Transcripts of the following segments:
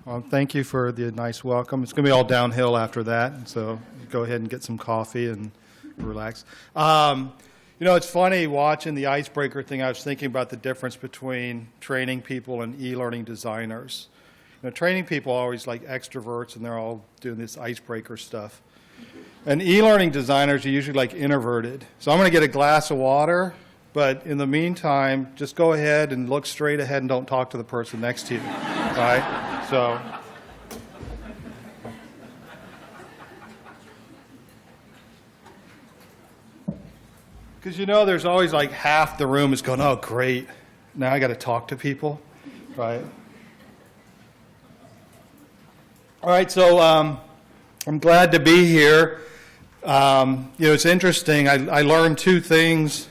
Thank you for the nice welcome. It's going to be all downhill after that, so go ahead and get some coffee and relax. You know, it's funny watching the icebreaker thing. I was thinking about the difference between training people and e-learning designers. You know, training people are always like extroverts, and they're all doing this icebreaker stuff. And e-learning designers are usually like introverted. So I'm going to get a glass of water, but in the meantime, just go ahead and look straight ahead and don't talk to the person next to you, right? So. Because you know, there's always like half the room is going, oh, great, now I got to talk to people, right? All right, so I'm glad to be here. You know, it's interesting. I learned two things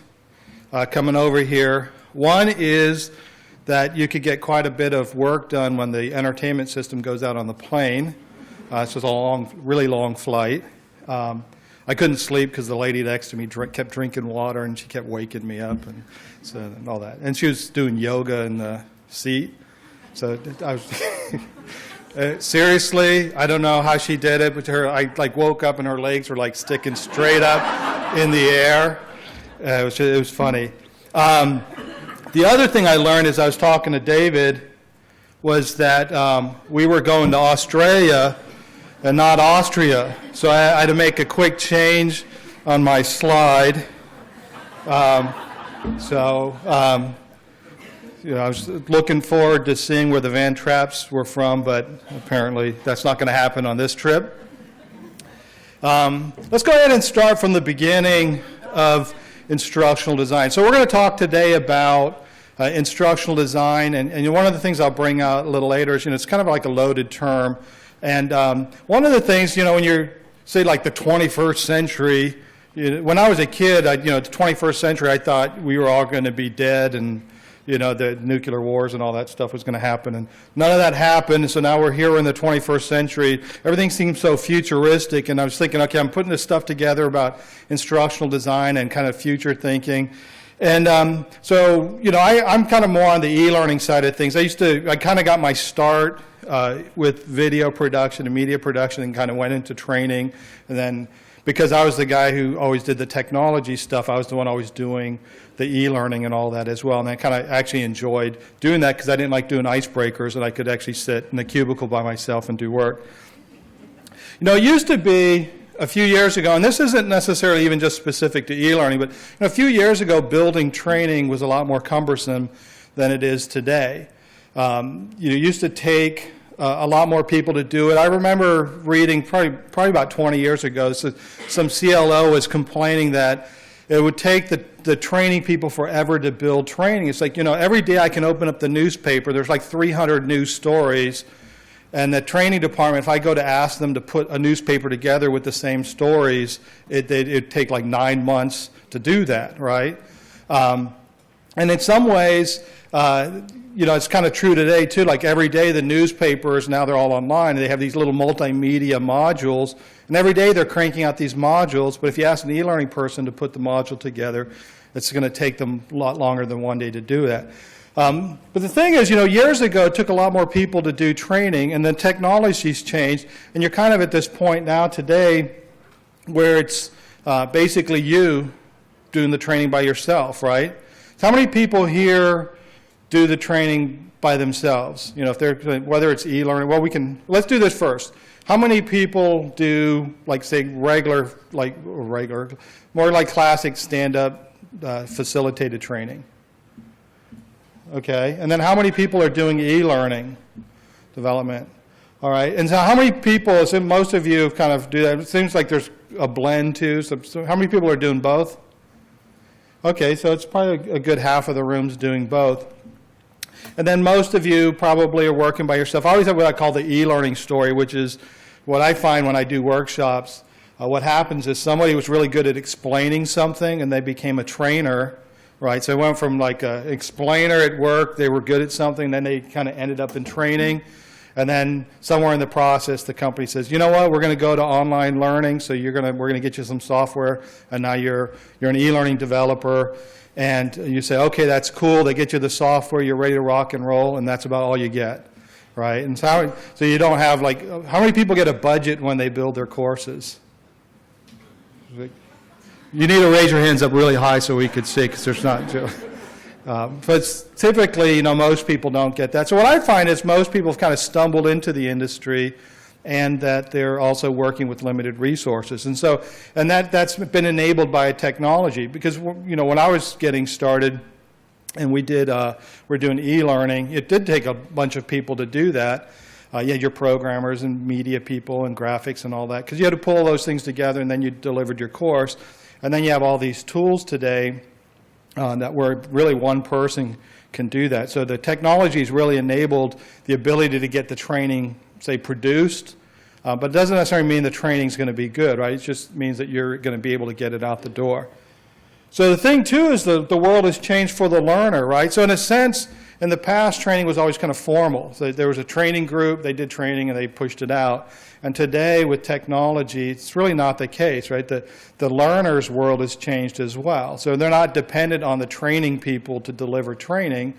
coming over here. One is that you could get quite a bit of work done when the entertainment system goes out on the plane. It's just a really long flight. I couldn't sleep because the lady next to me kept drinking water, and she kept waking me up and all that. And she was doing yoga in the seat. So I was seriously, I don't know how she did it, but I like woke up and her legs were like sticking straight up in the air. It was funny. The other thing I learned as I was talking to David was that we were going to Australia and not Austria. So I had to make a quick change on my slide. You know, I was looking forward to seeing where the Van Trapps were from, but apparently that's not going to happen on this trip. Let's go ahead and start from the beginning of instructional design. So we're going to talk today about instructional design, and one of the things I'll bring out a little later is, you know, it's kind of like a loaded term. And one of the things, you know, when you're, say, like the 21st century, when I was a kid, the 21st century, I thought we were all going to be dead, and, you know, the nuclear wars and all that stuff was going to happen. And none of that happened, so now we're here in the 21st century. Everything seems so futuristic, and I was thinking, okay, I'm putting this stuff together about instructional design and kind of future thinking. And so, you know, I'm kind of more on the e-learning side of things. I kind of got my start with video production and media production and kind of went into training. And then because I was the guy who always did the technology stuff, I was the one always doing the e-learning and all that as well. And I kind of actually enjoyed doing that because I didn't like doing icebreakers, and I could actually sit in the cubicle by myself and do work. You know, it used to be a few years ago, and this isn't necessarily even just specific to e-learning, but a few years ago, building training was a lot more cumbersome than it is today. It used to take a lot more people to do it. I remember reading probably about 20 years ago, so some CLO was complaining that it would take the training people forever to build training. It's like, you know, every day I can open up the newspaper, there's like 300 news stories, and the training department, if I go to ask them to put a newspaper together with the same stories, it'd take like 9 months to do that, right? And in some ways, you know, it's kind of true today, too. Like every day the newspapers, now they're all online, and they have these little multimedia modules, and every day they're cranking out these modules, but if you ask an e-learning person to put the module together, it's going to take them a lot longer than one day to do that. But the thing is, you know, years ago it took a lot more people to do training, and the technology's changed, and you're kind of at this point now today where it's basically you doing the training by yourself, right? So how many people here do the training by themselves? You know, if they're, whether it's e-learning, well, let's do this first. How many people do, like, say, more like classic stand-up facilitated training? Okay, and then how many people are doing e-learning development? All right, and so how many people, so most of you kind of do that. It seems like there's a blend too, so how many people are doing both? Okay, so it's probably a good half of the room's doing both. And then most of you probably are working by yourself. I always have what I call the e-learning story, which is what I find when I do workshops. What happens is somebody was really good at explaining something, and they became a trainer. Right, so I went from like an explainer at work, they were good at something, then they kind of ended up in training, and then somewhere in the process the company says, you know what, we're going to go to online learning, so we're going to get you some software, and now you're an e-learning developer, and you say, okay, that's cool, they get you the software, you're ready to rock and roll, and that's about all you get. right? And so you don't have, like, how many people get a budget when they build their courses? You need to raise your hands up really high so we could see, because there's not. But typically, you know, most people don't get that. So what I find is most people have kind of stumbled into the industry, and that they're also working with limited resources. And so, and that's been enabled by technology, because, you know, when I was getting started, and we're doing e-learning, it did take a bunch of people to do that. You had your programmers and media people and graphics and all that, because you had to pull those things together, and then you delivered your course. And then you have all these tools today that where really one person can do that. So the technology has really enabled the ability to get the training, say, produced, but it doesn't necessarily mean the training is going to be good, right? It just means that you're going to be able to get it out the door. So the thing, too, is the world has changed for the learner, right? So in a sense, in the past, training was always kind of formal. So there was a training group, they did training, and they pushed it out. And today, with technology, it's really not the case, right? The learner's world has changed as well. So they're not dependent on the training people to deliver training.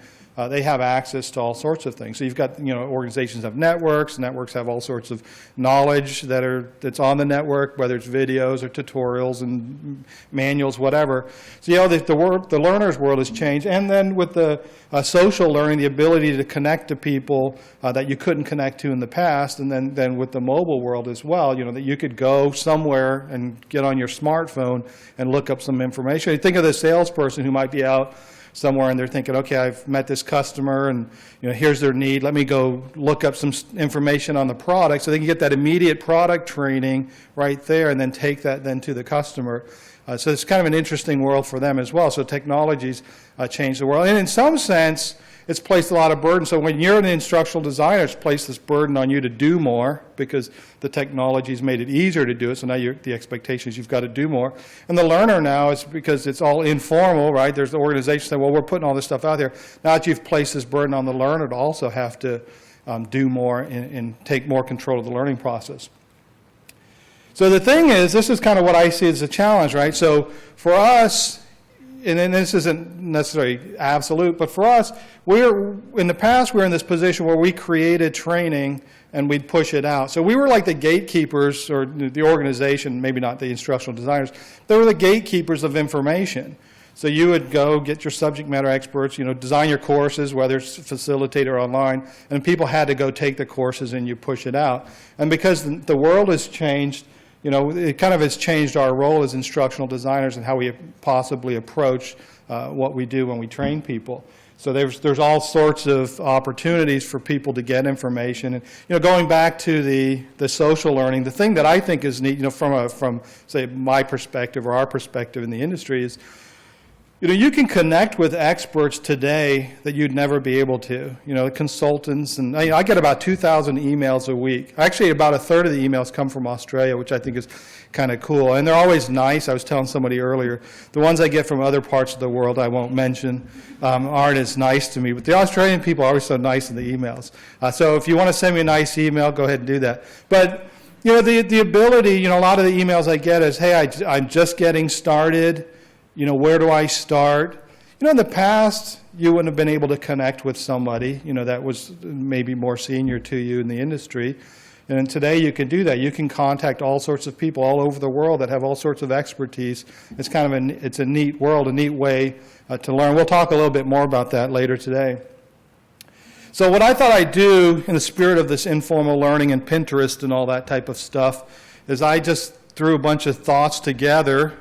They have access to all sorts of things. So you've got, you know, organizations have networks. Networks have all sorts of knowledge that's on the network, whether it's videos or tutorials and manuals, whatever. So, you know, the learner's world has changed. And then with the social learning, the ability to connect to people that you couldn't connect to in the past, and then with the mobile world as well, you know, that you could go somewhere and get on your smartphone and look up some information. You think of the salesperson who might be out somewhere and they're thinking, okay, I've met this customer and, you know, here's their need. Let me go look up some information on the product, so they can get that immediate product training right there and then take that then to the customer. So it's kind of an interesting world for them as well. So technology's changed the world. And in some sense, it's placed a lot of burden. So when you're an instructional designer, it's placed this burden on you to do more because the technology's made it easier to do it. So now the expectation is you've got to do more. And the learner now, is because it's all informal, right? There's the organization saying, well, we're putting all this stuff out there. Now that you've placed this burden on the learner to also have to do more and take more control of the learning process. So the thing is, this is kind of what I see as a challenge, right? So for us, and this isn't necessarily absolute, but for us, in the past, we were in this position where we created training and we'd push it out. So we were like the gatekeepers, or the organization, maybe not the instructional designers, they were the gatekeepers of information. So you would go get your subject matter experts, you know, design your courses, whether it's facilitated or online, and people had to go take the courses and you push it out. And because the world has changed, you know, it kind of has changed our role as instructional designers and how we possibly approach what we do when we train people. So there's all sorts of opportunities for people to get information. And, you know, going back to the social learning, the thing that I think is neat, you know, from say my perspective or our perspective in the industry is, you know, you can connect with experts today that you'd never be able to. You know, consultants, and I get about 2,000 emails a week. Actually, about a third of the emails come from Australia, which I think is kind of cool. And they're always nice. I was telling somebody earlier, the ones I get from other parts of the world I won't mention aren't as nice to me. But the Australian people are always so nice in the emails. So if you want to send me a nice email, go ahead and do that. But, you know, the ability, you know, a lot of the emails I get is, hey, I'm just getting started. You know, where do I start? You know, in the past, you wouldn't have been able to connect with somebody, you know, that was maybe more senior to you in the industry. And today you can do that. You can contact all sorts of people all over the world that have all sorts of expertise. It's kind of it's a neat world, a neat way to learn. We'll talk a little bit more about that later today. So what I thought I'd do in the spirit of this informal learning and Pinterest and all that type of stuff is I just threw a bunch of thoughts together.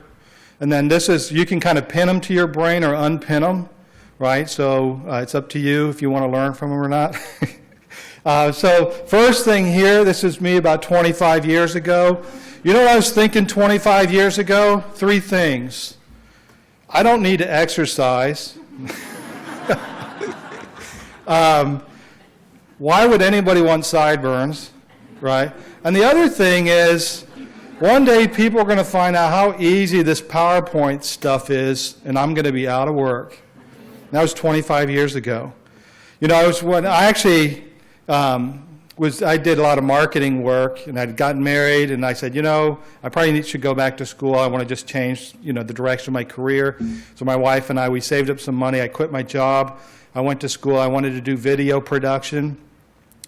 And then you can kind of pin them to your brain or unpin them, right? So it's up to you if you want to learn from them or not. So first thing here, this is me about 25 years ago. You know what I was thinking 25 years ago? 3 things. I don't need to exercise. Why would anybody want sideburns, right? And the other thing is, one day people are going to find out how easy this PowerPoint stuff is, and I'm going to be out of work. And that was 25 years ago. You know, I did a lot of marketing work, and I'd gotten married, and I said, you know, I probably should go back to school. I want to just change, you know, the direction of my career. So my wife and I, we saved up some money. I quit my job. I went to school. I wanted to do video production.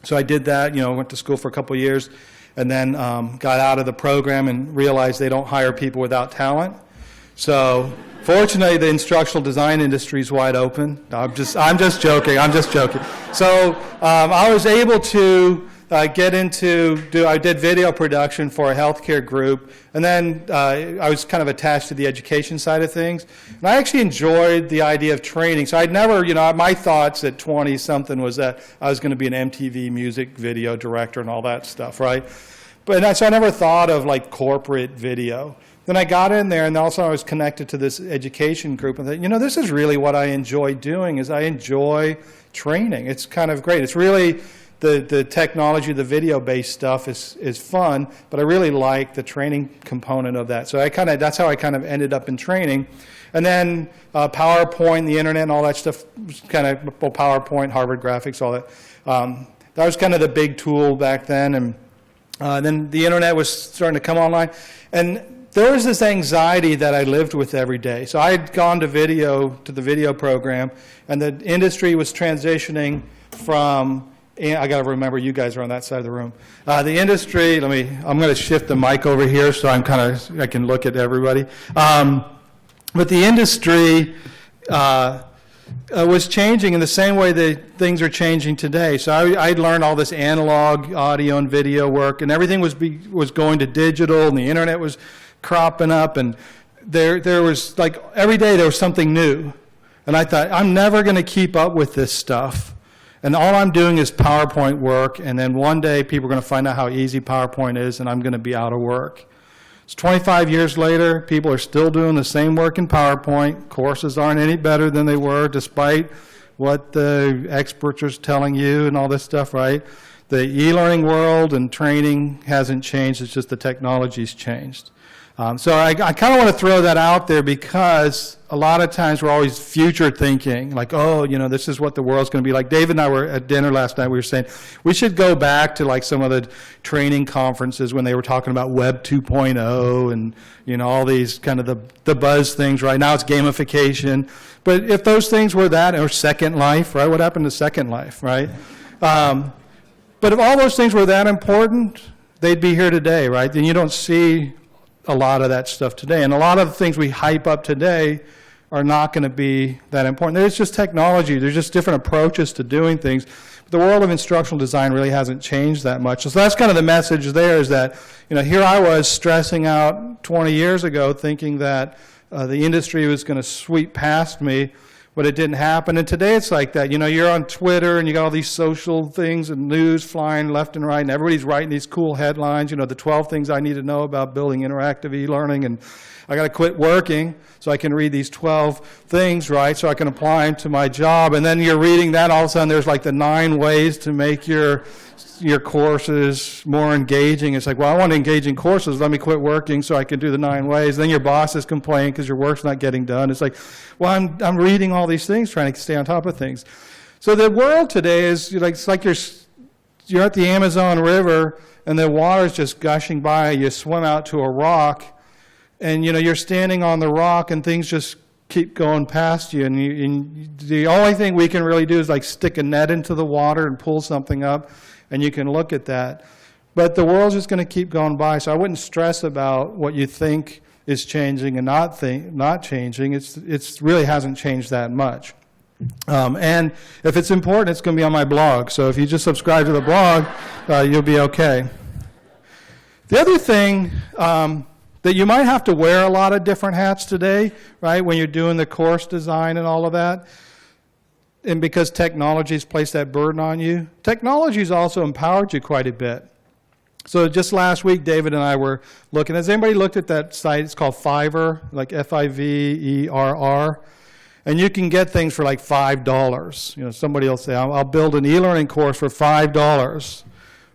So I did that, went to school for a couple of years, and then got out of the program and realized they don't hire people without talent. So fortunately, the instructional design industry is wide open. No, I'm just joking. So I was able to get into, I did video production for a healthcare group, and then I was kind of attached to the education side of things. And I actually enjoyed the idea of training. So I'd never, my thoughts at 20-something was that I was going to be an MTV music video director and all that stuff, right? So I never thought of like corporate video. Then I got in there, and also I was connected to this education group, and thought, this is really what I enjoy doing, is I enjoy training. It's kind of great. It's really the technology, the video-based stuff is fun, but I really like the training component of that. So that's how I kind of ended up in training. And then PowerPoint, the internet, and all that stuff, kind of PowerPoint, Harvard Graphics, all that. That was kind of the big tool back then, and then the internet was starting to come online. And there was this anxiety that I lived with every day. So I had gone to the video program, and the industry was transitioning from, I got to remember you guys are on that side of the room. The industry, I'm going to shift the mic over here so I can look at everybody. But the industry was changing in the same way that things are changing today. So I'd learned all this analog audio and video work, and everything was going to digital, and the internet was cropping up, and there was, like, every day there was something new. And I thought, I'm never going to keep up with this stuff. And all I'm doing is PowerPoint work, and then one day people are going to find out how easy PowerPoint is, and I'm going to be out of work. It's 25 years later, people are still doing the same work in PowerPoint. Courses aren't any better than they were, despite what the experts are telling you and all this stuff, right? The e-learning world and training hasn't changed, it's just the technology's changed. So I kind of want to throw that out there, because a lot of times we're always future thinking, like, this is what the world's going to be like. David and I were at dinner last night. We were saying we should go back to like some of the training conferences when they were talking about Web 2.0 and all these kind of the buzz things. Right now it's gamification, but if those things were that, or Second Life, right? What happened to Second Life, right? But if all those things were that important, they'd be here today, right? Then you don't see a lot of that stuff today. And a lot of the things we hype up today are not going to be that important. There's just technology. There's just different approaches to doing things. But the world of instructional design really hasn't changed that much. So that's kind of the message there, is that, here I was stressing out 20 years ago thinking that the industry was going to sweep past me, but it didn't happen. And today it's like that. You're on Twitter, and you got all these social things and news flying left and right, and everybody's writing these cool headlines, the 12 things I need to know about building interactive e-learning, and I got to quit working so I can read these 12 things, right, so I can apply them to my job. And then you're reading that, all of a sudden there's like the 9 ways to make your courses more engaging. It's like, well, I want engaging courses. Let me quit working so I can do the 9 ways. Then your boss is complaining because your work's not getting done. It's like, well, I'm reading all these things, trying to stay on top of things. So the world today is like, it's like you're at the Amazon River, and the water's just gushing by. You swim out to a rock, and you're standing on the rock, and things just keep going past you. And the only thing we can really do is like stick a net into the water and pull something up, and you can look at that. But the world's just going to keep going by, so I wouldn't stress about what you think is changing and not changing. It's really hasn't changed that much. And if it's important, it's going to be on my blog. So if you just subscribe to the blog, you'll be okay. The other thing that you might have to wear a lot of different hats today, right, when you're doing the course design and all of that, and because technology's placed that burden on you, technology's also empowered you quite a bit. So just last week, David and I were looking. Has anybody looked at that site? It's called Fiverr, like Fiverr. And you can get things for like $5. Somebody will say, I'll build an e-learning course for $5.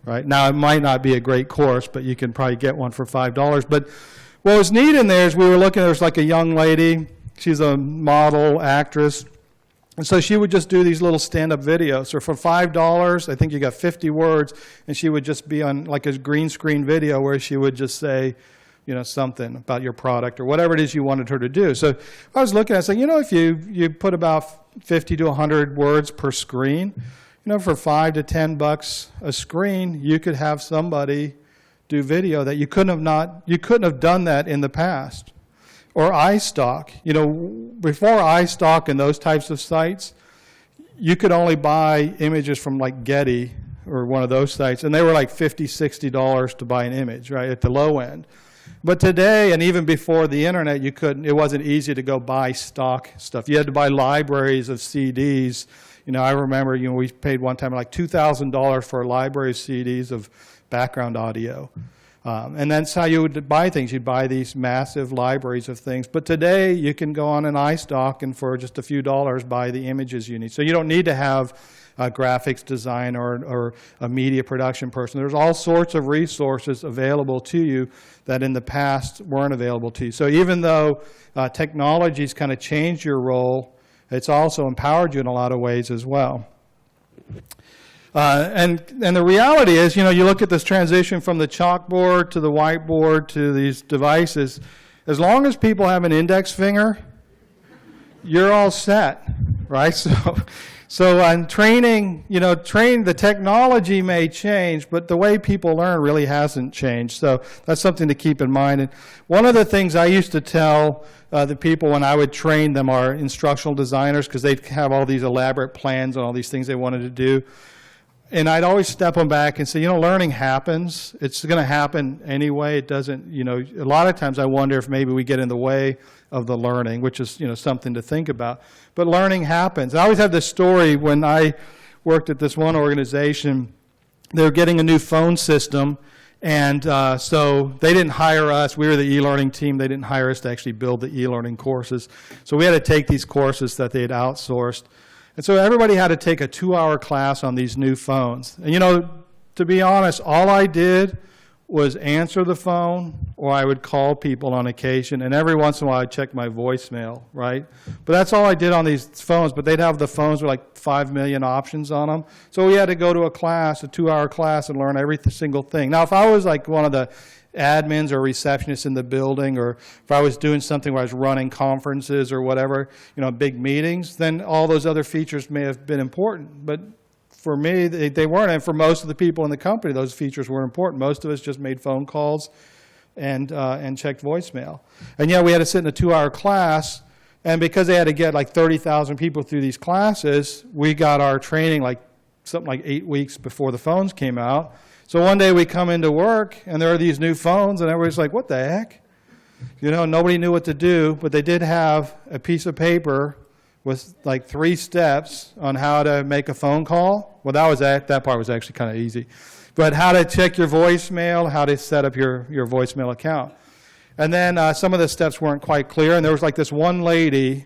Right? Now, it might not be a great course, but you can probably get one for $5. But what was neat in there is we were looking, there was like a young lady. She's a model, actress. And so she would just do these little stand-up videos. So for $5, I think you got 50 words, and she would just be on like a green screen video where she would just say, something about your product or whatever it is you wanted her to do. So I was looking at it, saying, if you put about 50 to 100 words per screen, You know, for $5 to $10 a screen, you could have somebody do video that you couldn't have done that in the past. Or iStock. You know, before iStock and those types of sites, you could only buy images from like Getty or one of those sites, and they were like $50, $60 to buy an image, right, at the low end. But today, and even before the internet, it wasn't easy to go buy stock stuff. You had to buy libraries of CDs. You know, I remember, you know, we paid one time like $2,000 for a library of CDs of background audio. And that's how you would buy things. You'd buy these massive libraries of things. But today, you can go on an iStock and for just a few dollars buy the images you need. So you don't need to have a graphics designer or a media production person. There's all sorts of resources available to you that in the past weren't available to you. So even though technology's kind of changed your role, it's also empowered you in a lot of ways as well. And the reality is, you know, you look at this transition from the chalkboard to the whiteboard to these devices, as long as people have an index finger, you're all set, right? So on training, you know, the technology may change, but the way people learn really hasn't changed. So that's something to keep in mind. And one of the things I used to tell the people when I would train them are instructional designers, because they'd have all these elaborate plans and all these things they wanted to do. And I'd always step them back and say, you know, learning happens. It's going to happen anyway. It doesn't, you know, a lot of times I wonder if maybe we get in the way of the learning, which is, you know, something to think about. But learning happens. I always have this story when I worked at this one organization. They were getting a new phone system, and so they didn't hire us. We were the e-learning team. They didn't hire us to actually build the e-learning courses. So we had to take these courses that they had outsourced. And so everybody had to take a 2-hour class on these new phones. And, you know, to be honest, all I did was answer the phone, or I would call people on occasion, and every once in a while I'd check my voicemail, right? But that's all I did on these phones, but they'd have the phones with like 5 million options on them. So we had to go to a class, a 2-hour class, and learn every single thing. Now, if I was like one of the admins or receptionists in the building, or if I was doing something where I was running conferences or whatever, you know, big meetings, then all those other features may have been important. But for me, they weren't, and for most of the people in the company, those features were important. Most of us just made phone calls and checked voicemail. And yeah, we had to sit in a 2-hour class, and because they had to get like 30,000 people through these classes, we got our training like something like 8 weeks before the phones came out. So one day we come into work, and there are these new phones, and everybody's like, what the heck? You know, nobody knew what to do, but they did have a piece of paper with like 3 steps on how to make a phone call. Well, that part was actually kind of easy. But how to check your voicemail, how to set up your voicemail account. And then some of the steps weren't quite clear, and there was like this one lady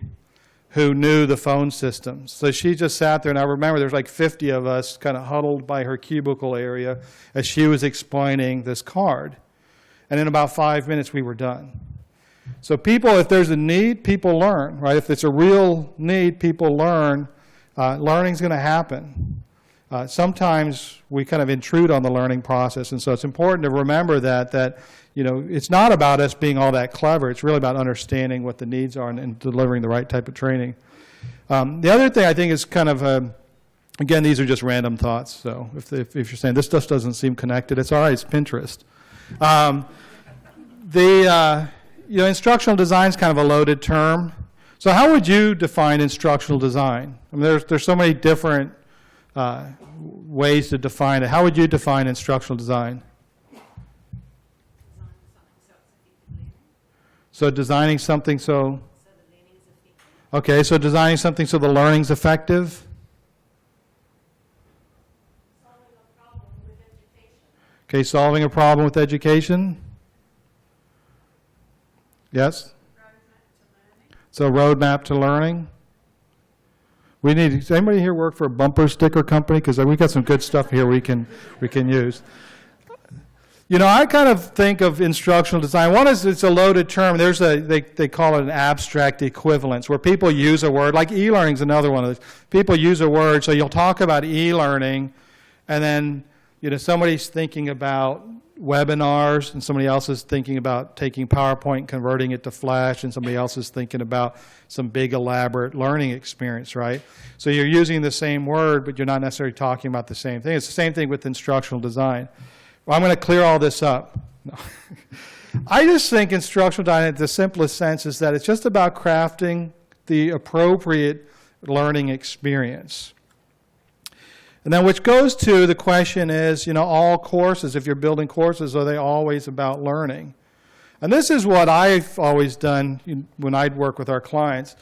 who knew the phone system. So she just sat there, and I remember there was like 50 of us kind of huddled by her cubicle area as she was explaining this card. And in about 5 minutes, we were done. So people, if there's a need, people learn, right? If it's a real need, people learn. Learning's going to happen. Sometimes we kind of intrude on the learning process, and so it's important to remember that you know, it's not about us being all that clever. It's really about understanding what the needs are and delivering the right type of training. The other thing I think is kind of, again, these are just random thoughts. So if you're saying this just doesn't seem connected, it's all right. It's Pinterest. You know, instructional design is kind of a loaded term. So how would you define instructional design? I mean, there's so many different ways to define it. How would you define instructional design? So designing something so the learning is effective. Okay, so designing something so the learning's effective. Solving a problem with education. Okay, solving a problem with education. Yes? So roadmap to learning. Does anybody here work for a bumper sticker company? Because we've got some good stuff here we can use. You know, I kind of think of instructional design. One is it's a loaded term. They call it an abstract equivalence, where people use a word, like e-learning is another one of those. People use a word, so you'll talk about e-learning, and then, you know, somebody's thinking about webinars, and somebody else is thinking about taking PowerPoint and converting it to Flash, and somebody else is thinking about some big elaborate learning experience, right? So you're using the same word, but you're not necessarily talking about the same thing. It's the same thing with instructional design. Well, I'm going to clear all this up. No. I just think instructional design, in the simplest sense, is that it's just about crafting the appropriate learning experience. And then which goes to the question is, all courses, if you're building courses, are they always about learning? And this is what I've always done when I'd work with our clients,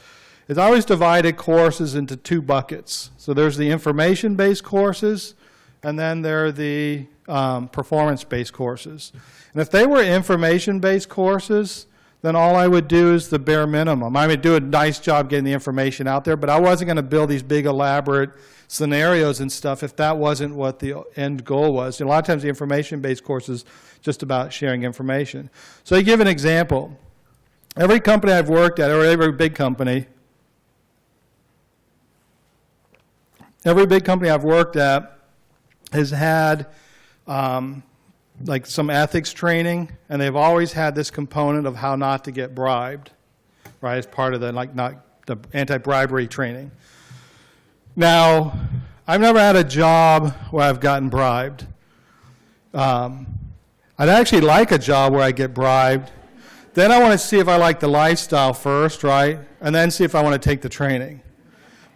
is I always divided courses into two buckets. So there's the information-based courses, and then there are the performance-based courses. And if they were information-based courses, then all I would do is the bare minimum. I would do a nice job getting the information out there, but I wasn't going to build these big elaborate scenarios and stuff if that wasn't what the end goal was. A lot of times the information-based course is just about sharing information. So to give an example, every company I've worked at, or every big company I've worked at has had like some ethics training, and they've always had this component of how not to get bribed, right, as part of the the anti-bribery training. Now, I've never had a job where I've gotten bribed. I'd actually like a job where I get bribed. Then I want to see if I like the lifestyle first, right, and then see if I want to take the training.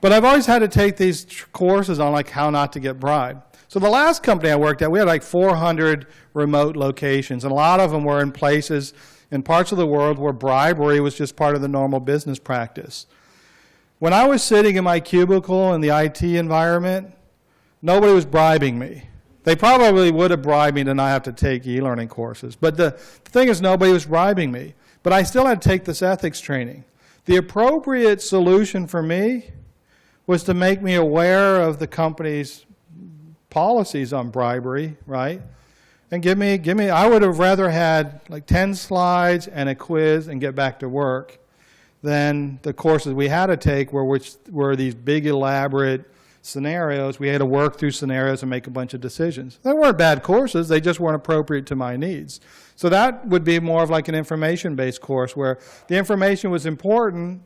But I've always had to take these courses on like how not to get bribed. So the last company I worked at, we had like 400 remote locations, and a lot of them were in places in parts of the world where bribery was just part of the normal business practice. When I was sitting in my cubicle in the IT environment, nobody was bribing me. They probably would have bribed me to not have to take e-learning courses. But the thing is, nobody was bribing me. But I still had to take this ethics training. The appropriate solution for me was to make me aware of the company's policies on bribery, right? And give me, I would have rather had like 10 slides and a quiz and get back to work than the courses we had to take which were these big elaborate scenarios. We had to work through scenarios and make a bunch of decisions. They weren't bad courses, they just weren't appropriate to my needs. So that would be more of like an information-based course where the information was important,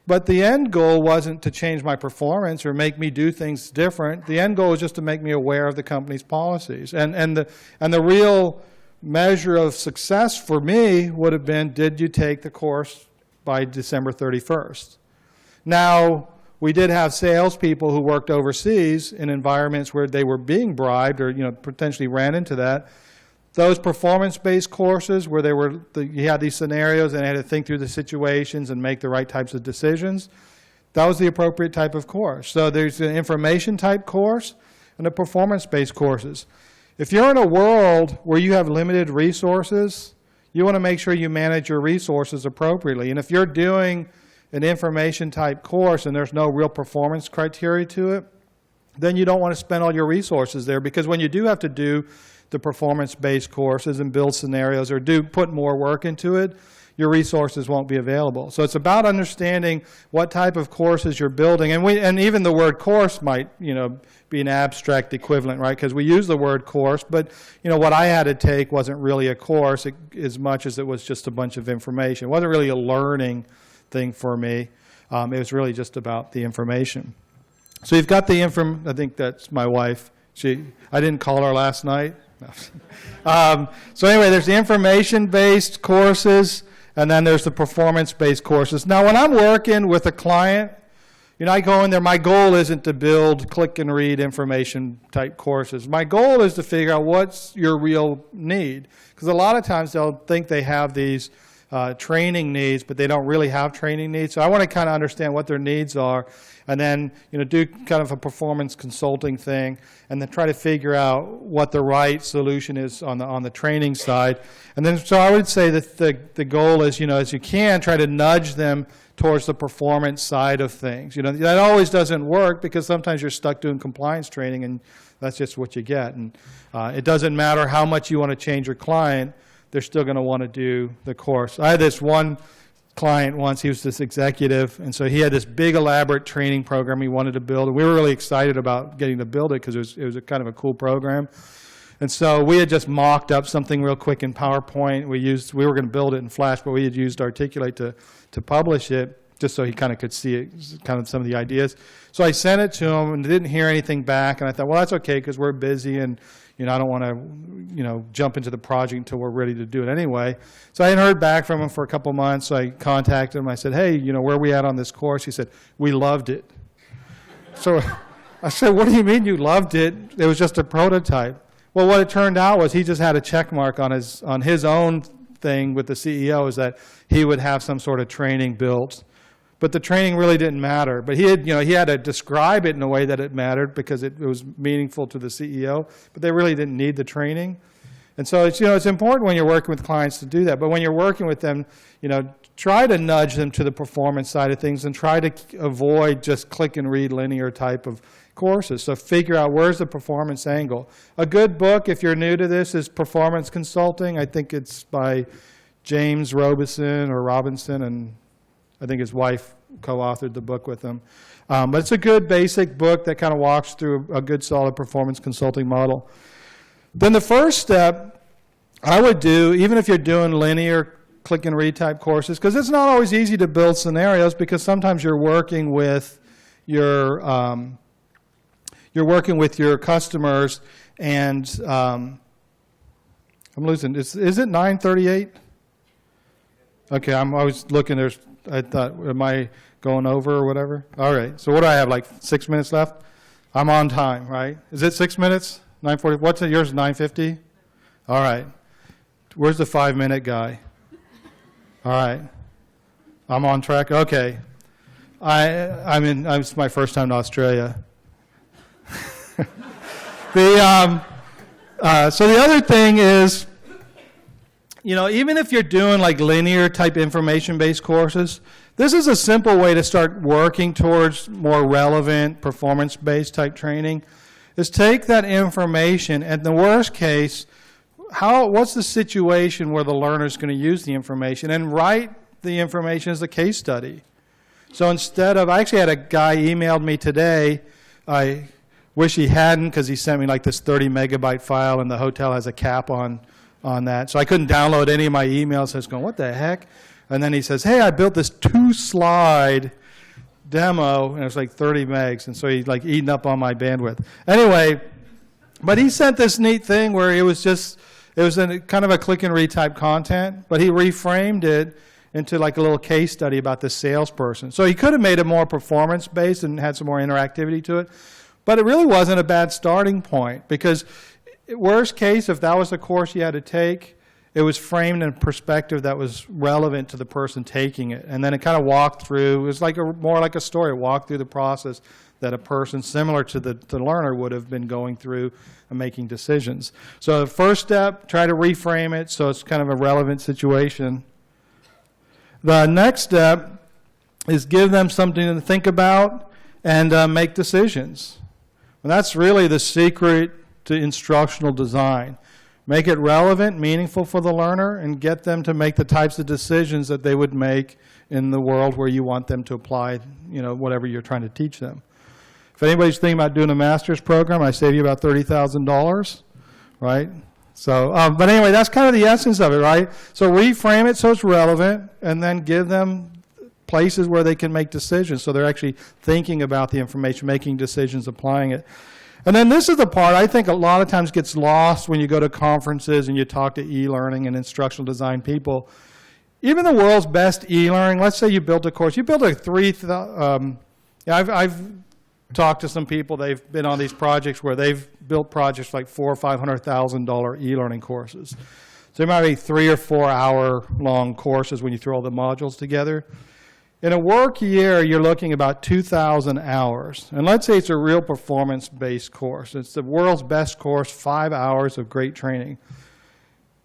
but the end goal wasn't to change my performance or make me do things different. The end goal was just to make me aware of the company's policies. And the real measure of success for me would have been, did you take the course by December 31st? Now, we did have salespeople who worked overseas in environments where they were being bribed or potentially ran into that. Those performance-based courses where you had these scenarios and had to think through the situations and make the right types of decisions, that was the appropriate type of course. So there's an information-type course and the performance-based courses. If you're in a world where you have limited resources, you want to make sure you manage your resources appropriately. And if you're doing an information-type course and there's no real performance criteria to it, then you don't want to spend all your resources there, because when you do have to do the performance-based courses and build scenarios or put more work into it, your resources won't be available. So it's about understanding what type of courses you're building. And even the word course might be an abstract equivalent, right? Because we use the word course, but what I had to take wasn't really a course as much as it was just a bunch of information. It wasn't really a learning thing for me. It was really just about the information. So you've got the I think that's my wife. I didn't call her last night. No. So anyway, there's the information-based courses, and then there's the performance-based courses. Now, when I'm working with a client, I go in there, my goal isn't to build click-and-read information-type courses. My goal is to figure out what's your real need, because a lot of times they'll think they have these training needs, but they don't really have training needs. So I want to kind of understand what their needs are, and then do kind of a performance consulting thing, and then try to figure out what the right solution is on the training side. And then so I would say that the goal is, as you can, try to nudge them towards the performance side of things. That always doesn't work, because sometimes you're stuck doing compliance training, and that's just what you get. And it doesn't matter how much you want to change your client, they're still going to want to do the course. I had this one client once, he was this executive, and so he had this big elaborate training program he wanted to build, and we were really excited about getting to build it because it was a kind of a cool program. And so we had just mocked up something real quick in PowerPoint. We were going to build it in Flash, but we had used Articulate to publish it, just so he kind of could see it, kind of some of the ideas. So I sent it to him and didn't hear anything back. And I thought, well, that's okay because we're busy and I don't want to jump into the project until we're ready to do it anyway. So I hadn't heard back from him for a couple months. So I contacted him. I said, hey, where are we at on this course? He said, we loved it. So I said, what do you mean you loved it? It was just a prototype. Well, what it turned out was he just had a check mark on his own thing with the CEO, is that he would have some sort of training built. But the training really didn't matter. But he had to describe it in a way that it mattered because it was meaningful to the CEO. But they really didn't need the training. And so it's important when you're working with clients to do that. But when you're working with them, try to nudge them to the performance side of things and try to avoid just click and read linear type of courses. So figure out where's the performance angle. A good book, if you're new to this, is Performance Consulting. I think it's by James Robinson, and I think his wife co-authored the book with him. But it's a good basic book that kind of walks through a good solid performance consulting model. Then the first step I would do, even if you're doing linear click and read type courses, because it's not always easy to build scenarios, because sometimes you're working with your customers, and I'm losing. Is it 9:38? Okay, I was looking. I thought, am I going over or whatever? All right. So what do I have? Like 6 minutes left? I'm on time, right? Is it 6 minutes? 9:40. What's it? Yours? 9:50. All right. Where's the 5-minute guy? All right. I'm on track. Okay. It's my first time to Australia. So the other thing is, even if you're doing like linear type information-based courses, this is a simple way to start working towards more relevant performance-based type training, is take that information, and in the worst case, what's the situation where the learner is going to use the information, and write the information as a case study. So instead of, I actually had a guy emailed me today. I wish he hadn't, because he sent me like this 30 megabyte file, and the hotel has a cap on that. So I couldn't download any of my emails. So I was going, what the heck? And then he says, hey, I built this 2-slide demo, and it was like 30 megs. And so he's like eating up on my bandwidth. Anyway, but he sent this neat thing where it was kind of a click and read type content, but he reframed it into like a little case study about this salesperson. So he could have made it more performance-based and had some more interactivity to it, but it really wasn't a bad starting point, because worst case, if that was the course you had to take, it was framed in a perspective that was relevant to the person taking it. And then it kind of walked through, it was like more like a story, it walked through the process that a person similar to the learner would have been going through and making decisions. So the first step, try to reframe it so it's kind of a relevant situation. The next step is give them something to think about and make decisions. And that's really the secret to instructional design. Make it relevant, meaningful for the learner, and get them to make the types of decisions that they would make in the world where you want them to apply, whatever you're trying to teach them. If anybody's thinking about doing a master's program, I save you about $30,000, right? So, but anyway, that's kind of the essence of it, right? So reframe it so it's relevant, and then give them places where they can make decisions, so they're actually thinking about the information, making decisions, applying it. And then this is the part I think a lot of times gets lost when you go to conferences and you talk to e-learning and instructional design people. Even the world's best e-learning, let's say you built a course, you built I've talked to some people, they've been on these projects where they've built projects like $400,000 or $500,000 e-learning courses. So they might be 3 or 4 hour long courses when you throw all the modules together. In a work year, you're looking about 2,000 hours. And let's say it's a real performance-based course. It's the world's best course, 5 hours of great training.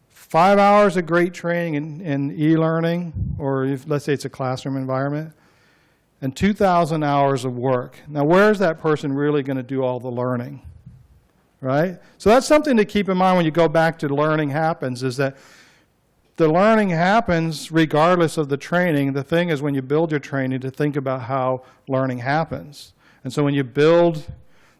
5 hours of great training in e-learning, or let's say it's a classroom environment, and 2,000 hours of work. Now, where is that person really going to do all the learning, right? So that's something to keep in mind when you go back to learning happens, is that the learning happens regardless of the training. The thing is, when you build your training, to think about how learning happens. And so when you build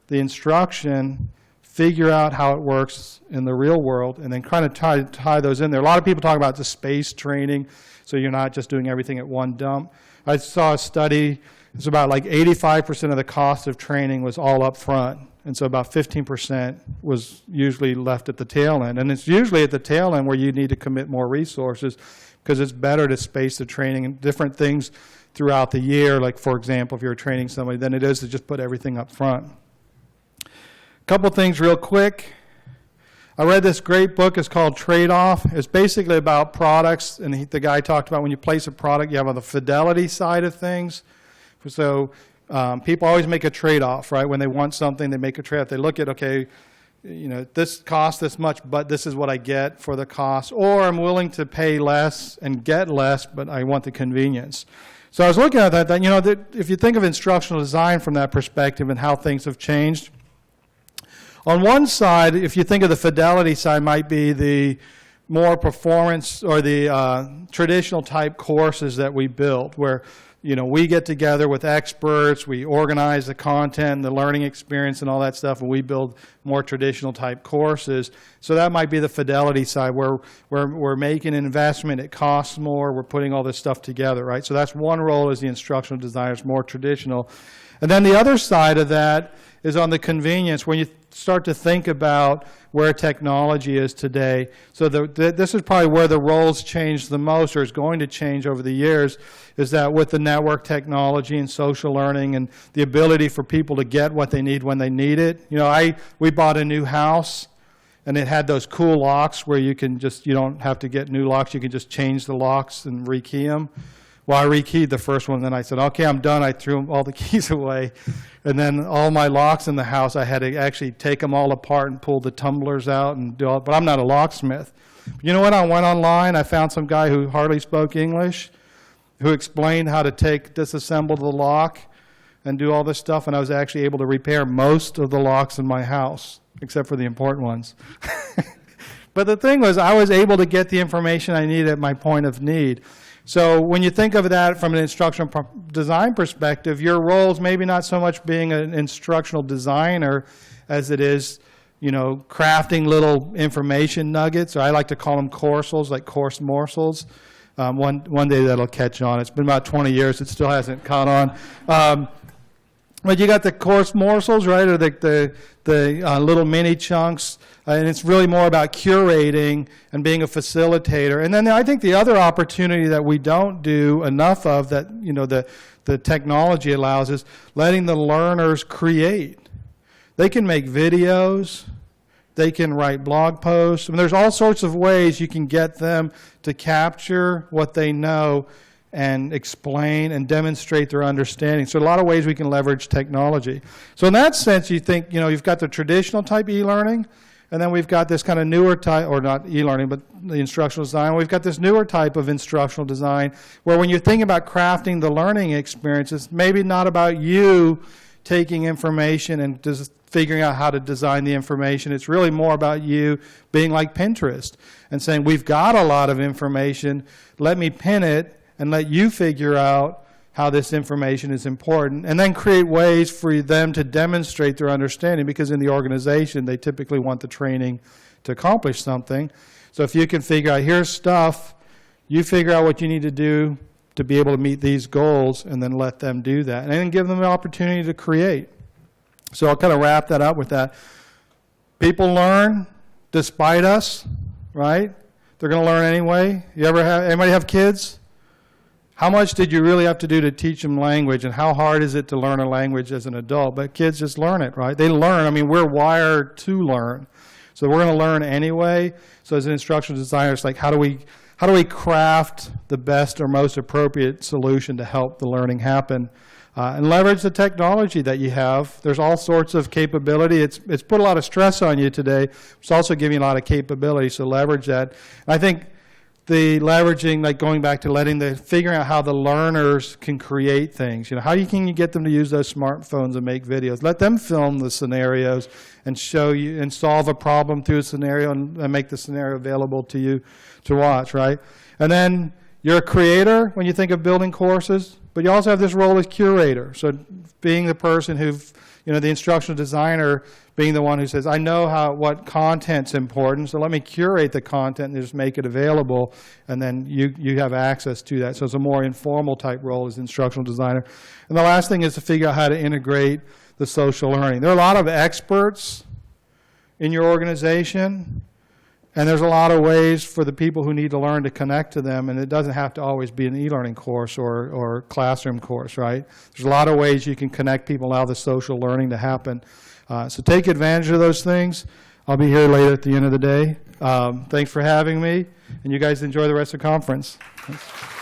the instruction, figure out how it works in the real world, and then kind of tie those in there. A lot of people talk about the space training, so you're not just doing everything at one dump. I saw a study, it's about like 85% of the cost of training was all up front, and so about 15% was usually left at the tail end. And it's usually at the tail end where you need to commit more resources, because it's better to space the training and different things throughout the year, like for example, if you're training somebody, than it is to just put everything up front. A couple things real quick. I read this great book. It's called Tradeoff. It's basically about products, and the guy talked about when you place a product, you have on the fidelity side of things. So people always make a trade-off, right? When they want something, they make a trade-off. They look at, okay, you know, this costs this much, but this is what I get for the cost. Or I'm willing to pay less and get less, but I want the convenience. So I was looking at that, you know, that if you think of instructional design from that perspective and how things have changed, on one side, if you think of the fidelity side, might be the more performance or the traditional type courses that we built, where you know we get together with experts, we organize the content, the learning experience, and all that stuff, and we build more traditional type courses. So that might be the fidelity side, where we're making an investment, it costs more, we're putting all this stuff together, right? So that's one role as the instructional designer, more traditional. And then the other side of that is on the convenience, when you start to think about where technology is today. So this is probably where the roles change the most, or is going to change over the years, is that with the network technology and social learning and the ability for people to get what they need when they need it. You know, we bought a new house, and it had those cool locks where you don't have to get new locks, you can just change the locks and rekey them. Well, I rekeyed the first one, then I said, okay, I'm done. I threw all the keys away. And then all my locks in the house, I had to actually take them all apart and pull the tumblers out and do all, but I'm not a locksmith. But you know what? I went online, I found some guy who hardly spoke English, who explained how to disassemble the lock and do all this stuff, and I was actually able to repair most of the locks in my house, except for the important ones. But the thing was, I was able to get the information I needed at my point of need. So when you think of that from an instructional design perspective, your role is maybe not so much being an instructional designer as it is, you know, crafting little information nuggets, or I like to call them corsels, like course morsels. One day that'll catch on. It's been about 20 years. It still hasn't caught on. But you got the course morsels, right, or the little mini chunks, and it's really more about curating and being a facilitator. And then I think the other opportunity that we don't do enough of, that you know the technology allows, is letting the learners create. They can make videos, they can write blog posts. I mean, there's all sorts of ways you can get them to capture what they know and explain and demonstrate their understanding. So a lot of ways we can leverage technology. So in that sense, you think, you know, you've got the traditional type e-learning, and then we've got this kind of newer type, or not e-learning, but the instructional design. We've got this newer type of instructional design, where when you're thinking about crafting the learning experience, it's maybe not about you taking information and just figuring out how to design the information. It's really more about you being like Pinterest and saying, we've got a lot of information, let me pin it, and let you figure out how this information is important, and then create ways for them to demonstrate their understanding, because in the organization, they typically want the training to accomplish something. So if you can figure out, here's stuff, you figure out what you need to do to be able to meet these goals, and then let them do that, and then give them the opportunity to create. So I'll kind of wrap that up with that. People learn despite us, right? They're going to learn anyway. Anybody have kids? How much did you really have to do to teach them language, and how hard is it to learn a language as an adult? But kids just learn it, right? They learn. I mean, we're wired to learn. So we're going to learn anyway. So as an instructional designer, it's like, how do we craft the best or most appropriate solution to help the learning happen? And leverage the technology that you have. There's all sorts of capability. It's put a lot of stress on you today. It's also giving you a lot of capability, so leverage that. And I think the leveraging, like going back to figuring out how the learners can create things. You know, how can you get them to use those smartphones and make videos? Let them film the scenarios and show you and solve a problem through a scenario, and make the scenario available to you to watch, right? And then you're a creator when you think of building courses, but you also have this role as curator. So being the person who the instructional designer being the one who says, I know what content's important, so let me curate the content and just make it available, and then you have access to that. So it's a more informal type role as instructional designer. And the last thing is to figure out how to integrate the social learning. There are a lot of experts in your organization, and there's a lot of ways for the people who need to learn to connect to them, and it doesn't have to always be an e-learning course or classroom course, right? There's a lot of ways you can connect people, allow the social learning to happen. So take advantage of those things. I'll be here later at the end of the day. Thanks for having me, and you guys enjoy the rest of the conference. Thanks.